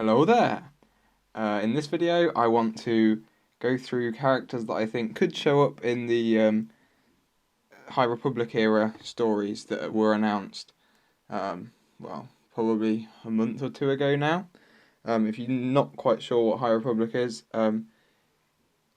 Hello there! In this video I want to go through characters that I think could show up in the High Republic era stories that were announced, probably a month or two ago now. If you're not quite sure what High Republic is,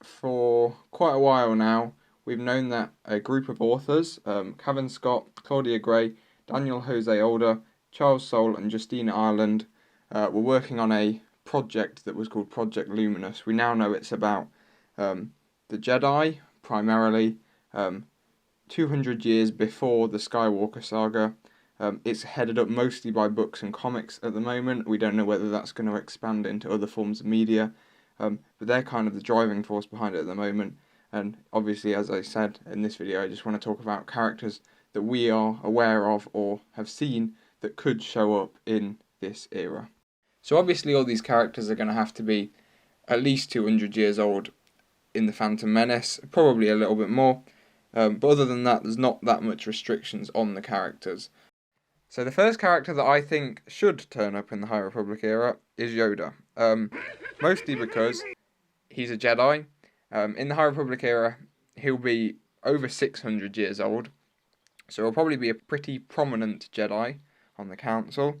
for quite a while now we've known that a group of authors, Cavan Scott, Claudia Gray, Daniel Jose Older, Charles Soule and Justina Ireland, were working on a project that was called Project Luminous. We now know it's about the Jedi, primarily 200 years before the Skywalker saga. It's headed up mostly by books and comics at the moment. We don't know whether that's going to expand into other forms of media, but they're kind of the driving force behind it at the moment. And obviously, as I said in this video, I just want to talk about characters that we are aware of or have seen that could show up in this era. So obviously all these characters are going to have to be at least 200 years old in The Phantom Menace, probably a little bit more, but other than that there's not that much restrictions on the characters. So the first character that I think should turn up in the High Republic era is Yoda, mostly because he's a Jedi. In the High Republic era he'll be over 600 years old, so he'll probably be a pretty prominent Jedi on the Council.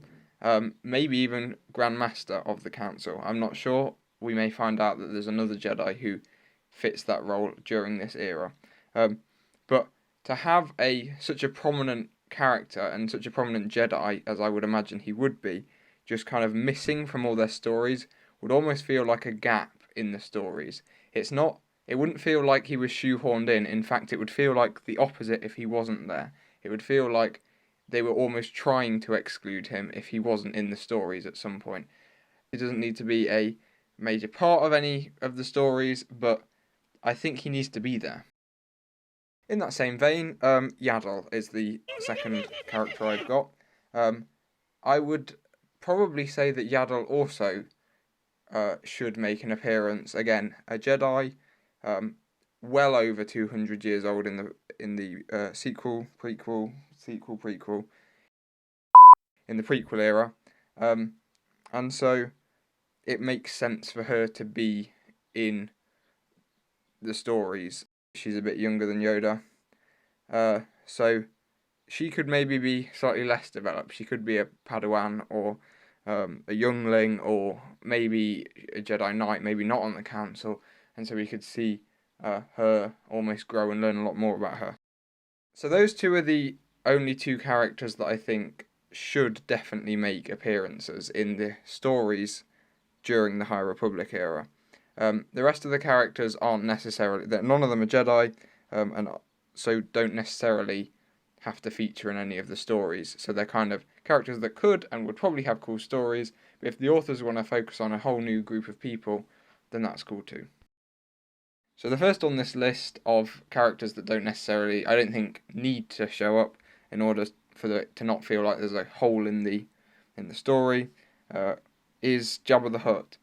Maybe even Grand Master of the Council. I'm not sure. We may find out that there's another Jedi who fits that role during this era. But to have such a prominent character and such a prominent Jedi, as I would imagine he would be, just kind of missing from all their stories, would almost feel like a gap in the stories. It wouldn't feel like he was shoehorned in. In fact, it would feel like the opposite if he wasn't there. It would feel like they were almost trying to exclude him if he wasn't in the stories at some point. He doesn't need to be a major part of any of the stories, but I think he needs to be there. In that same vein, Yaddle is the second character I've got. I would probably say that Yaddle also should make an appearance. Again, a Jedi, well over 200 years old in the sequel, prequel, in the prequel era, and so it makes sense for her to be in the stories. She's a bit younger than Yoda, so she could maybe be slightly less developed. She could be a Padawan or a youngling, or maybe a Jedi Knight, maybe not on the Council, and so we could see her almost grow and learn a lot more about her. So those two are the only two characters that I think should definitely make appearances in the stories during the High Republic era. The rest of the characters aren't necessarily, none of them are Jedi, and so don't necessarily have to feature in any of the stories. So they're kind of characters that could and would probably have cool stories, but if the authors want to focus on a whole new group of people, then that's cool too. So the first on this list of characters that I don't think need to show up in order for it to not feel like there's a hole in the story, is Jabba the Hutt.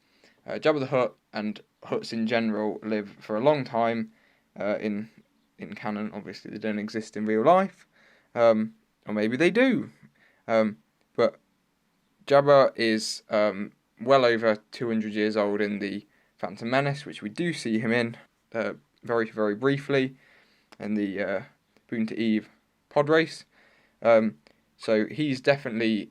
Jabba the Hutt and Hutts in general live for a long time in canon. Obviously, they don't exist in real life, or maybe they do. But Jabba is well over 200 years old in the Phantom Menace, which we do see him in very, very briefly in the Boon to Eve pod race. So he's definitely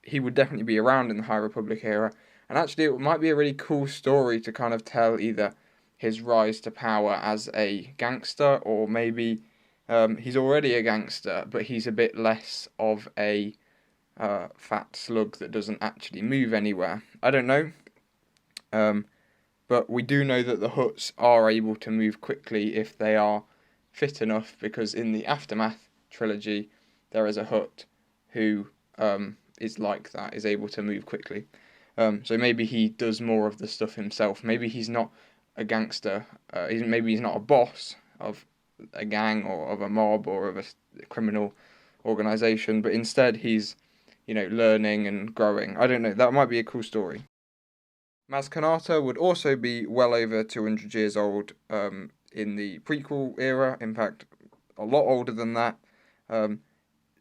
he would definitely be around in the High Republic era, and actually it might be a really cool story to kind of tell either his rise to power as a gangster, or maybe he's already a gangster but he's a bit less of a fat slug that doesn't actually move anywhere. I don't know. But we do know that the Hutts are able to move quickly if they are fit enough, because in the Aftermath trilogy there is a Hutt who is like that, is able to move quickly. So maybe he does more of the stuff himself. Maybe he's not a gangster. Maybe he's not a boss of a gang or of a mob or of a criminal organization, but instead he's, learning and growing. I don't know. That might be a cool story. Maz Kanata would also be well over 200 years old in the prequel era, in fact, a lot older than that.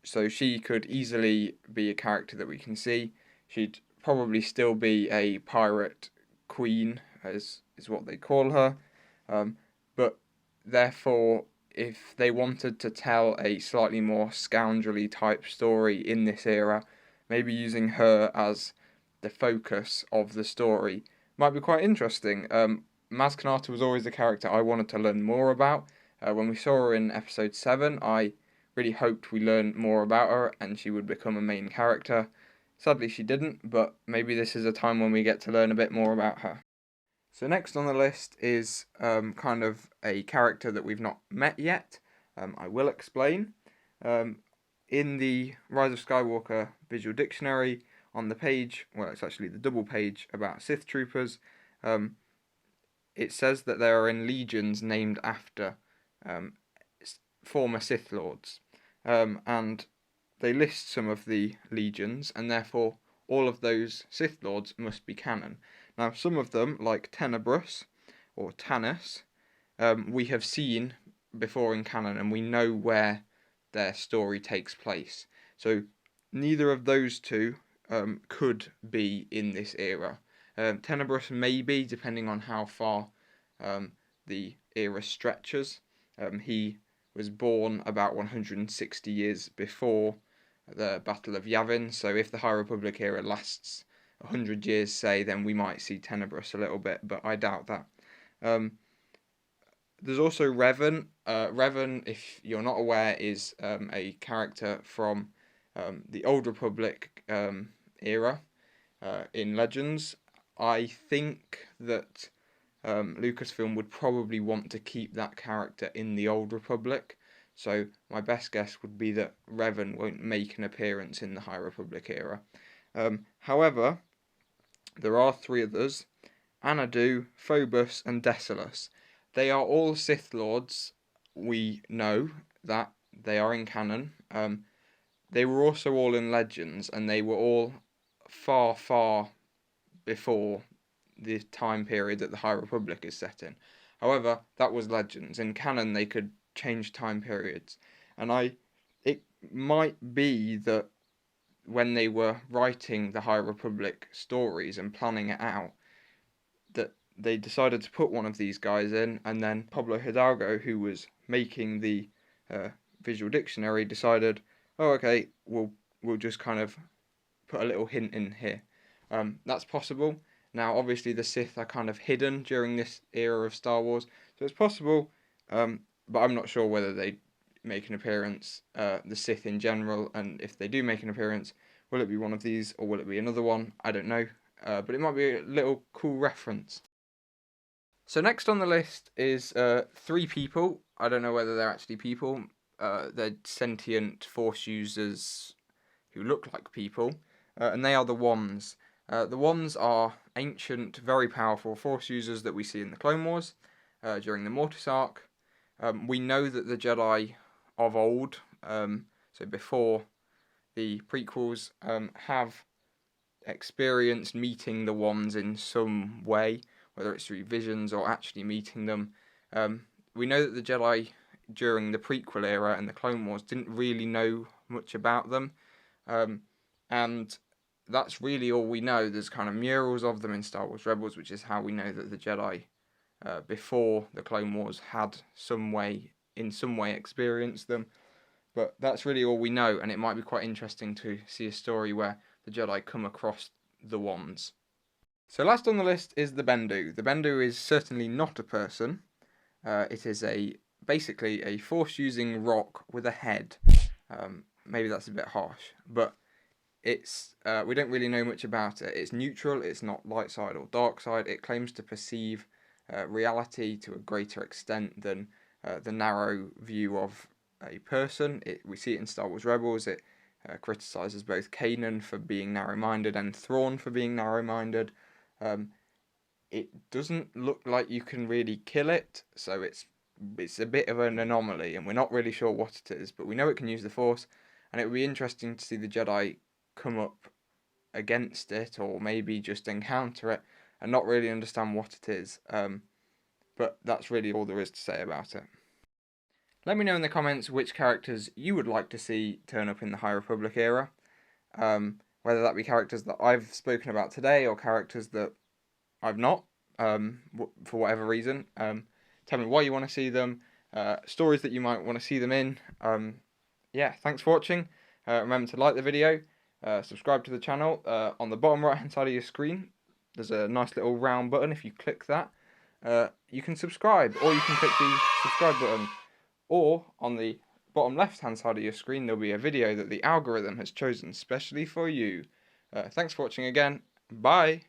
So she could easily be a character that we can see. She'd probably still be a pirate queen, as is what they call her. But therefore, if they wanted to tell a slightly more scoundrelly type story in this era, maybe using her as the focus of the story might be quite interesting. Maz Kanata was always a character I wanted to learn more about. When we saw her in episode 7, I really hoped we learned more about her and she would become a main character. Sadly, she didn't, but maybe this is a time when we get to learn a bit more about her. So next on the list is kind of a character that we've not met yet. I will explain. In the Rise of Skywalker visual dictionary, on the page, well, it's actually the double page about Sith troopers, it says that they are in legions named after former Sith Lords. And they list some of the legions, and therefore all of those Sith Lords must be canon. Now, some of them, like Tenebrous or Tanis, we have seen before in canon, and we know where their story takes place. So neither of those two could be in this era. Tenebrous maybe, depending on how far the era stretches. He was born about 160 years before the Battle of Yavin, so if the High Republic era lasts 100 years, say, then we might see Tenebrous a little bit, but I doubt that. There's also Revan. Revan, if you're not aware, is a character from the Old Republic era in Legends. I think that Lucasfilm would probably want to keep that character in the Old Republic, so my best guess would be that Revan won't make an appearance in the High Republic era. However, there are 3 others: Anadu, Phobos, and Dessalus. They are all Sith Lords. We know that they are in canon. They were also all in Legends, and they were all far, far before the time period that the High Republic is set in. However, that was Legends. In canon, they could change time periods, and it might be that when they were writing the High Republic stories and planning it out, that they decided to put one of these guys in, and then Pablo Hidalgo, who was making the visual dictionary, decided, oh, okay, we'll just kind of put a little hint in here. That's possible. Now, obviously, the Sith are kind of hidden during this era of Star Wars, so it's possible, but I'm not sure whether they make an appearance, the Sith in general, and if they do make an appearance, will it be one of these, or will it be another one? I don't know, but it might be a little cool reference. So next on the list is 3 people. I don't know whether they're actually people. They're sentient Force users who look like people, and they are the Wands. The Wands are ancient, very powerful Force users that we see in the Clone Wars during the Mortis arc. We know that the Jedi of old, so before the prequels, have experienced meeting the Wands in some way, whether it's through visions or actually meeting them. We know that the Jedi during the prequel era and the Clone Wars didn't really know much about them, and that's really all we know. There's kind of murals of them in Star Wars Rebels, which is how we know that the Jedi before the Clone Wars had in some way experienced them, but that's really all we know, and it might be quite interesting to see a story where the Jedi come across the Wands. So last on the list is the Bendo. The Bendo is certainly not a person. It is basically a Force-using rock with a head. Maybe that's a bit harsh, but it's we don't really know much about it. It's neutral. It's not light side or dark side. It claims to perceive reality to a greater extent than the narrow view of a person. We see it in Star Wars Rebels. It criticizes both Kanan for being narrow-minded and Thrawn for being narrow-minded. It doesn't look like you can really kill it, so it's a bit of an anomaly, and we're not really sure what it is, but we know it can use the Force, and it would be interesting to see the Jedi come up against it, or maybe just encounter it, and not really understand what it is. But that's really all there is to say about it. Let me know in the comments which characters you would like to see turn up in the High Republic era. whether that be characters that I've spoken about today or characters that I've not, for whatever reason. Tell me why you want to see them, stories that you might want to see them in. Yeah, thanks for watching. Remember to like the video, subscribe to the channel. On the bottom right hand side of your screen, there's a nice little round button. If you click that, you can subscribe, or you can click the subscribe button. Or on the bottom left hand side of your screen, there'll be a video that the algorithm has chosen specially for you. Thanks for watching again. Bye.